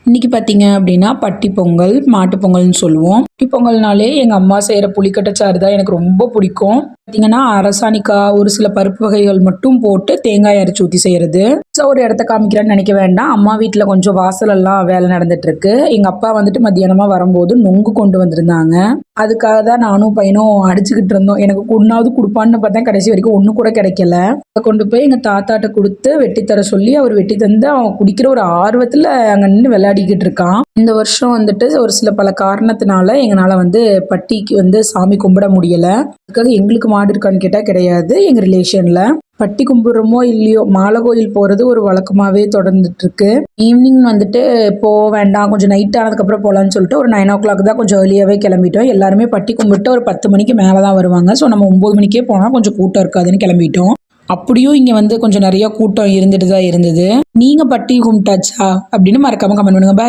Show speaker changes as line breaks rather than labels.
இன்னைக்கு பார்த்தீங்க அப்படின்னா பட்டி பொங்கல், மாட்டு பொங்கல்னு சொல்லுவோம். பட்டி பொங்கல்னாலே எங்க அம்மா செய்கிற புளிக்கட்டை சாறு தான் எனக்கு ரொம்ப பிடிக்கும். பார்த்தீங்கன்னா அரசாணிக்காய், ஒரு சில பருப்பு வகைகள் மட்டும் போட்டு தேங்காய் அரைச்சி ஊற்றி செய்கிறது. ஒரு இடத்த காமிக்கிறேன்னு நினைக்க வேண்டாம். அம்மா வீட்டில் கொஞ்சம் வாசலெல்லாம் வேலை நடந்துட்டு இருக்கு. எங்கள் அப்பா வந்துட்டு மத்தியானமாக வரும்போது நொங்கு கொண்டு வந்திருந்தாங்க. அதுக்காக தான் நானும் பையனும் அடிச்சுக்கிட்டு இருந்தோம். எனக்கு ஒன்றாவது கொடுப்பான்னு பார்த்தா கடைசி வரைக்கும் ஒன்று கூட கிடைக்கல. அதை கொண்டு போய் எங்கள் தாத்தாட்ட கொடுத்து வெட்டி தர சொல்லி அவர் வெட்டி தந்து அவன் குடிக்கிற ஒரு ஆர்வத்தில் அங்கே நின்று விளையாடிக்கிட்டு இருக்கான். இந்த வருஷம் வந்துட்டு ஒரு சில பல காரணத்தினால எங்களால் வந்து பட்டிக்கு வந்து சாமி கும்பிட முடியலை. அதுக்காக எங்களுக்கு மாடு இருக்கான்னு கேட்டால் கிடையாது. எங்கள் ரிலேஷனில் பட்டி கும்பிட்றோமோ இல்லையோ மாலை கோயில் போகிறது ஒரு வழக்கமாகவே தொடர்ந்துட்டு இருக்கு. ஈவினிங் வந்துட்டு போக வேண்டாம், கொஞ்சம் நைட் ஆனதுக்கப்புறம் போகலான்னு சொல்லிட்டு ஒரு 9 o'clock தான் கொஞ்சம் ஏர்லியாகவே கிளம்பிட்டோம். எல்லாருமே பட்டி கும்பிட்டு ஒரு 10 மணிக்கு மேலே தான் வருவாங்க. ஸோ நம்ம 9 மணிக்கே போனால் கொஞ்சம் கூட்டம் இருக்காதுன்னு கிளம்பிட்டோம். அப்படியும் இங்கே வந்து கொஞ்சம் நிறைய கூட்டம் இருந்துட்டு தான் இருந்தது. நீங்கள் பட்டி கும்பிட்டாச்சா அப்படின்னு மறக்காமல் கமெண்ட் பண்ணுங்க. பாய்.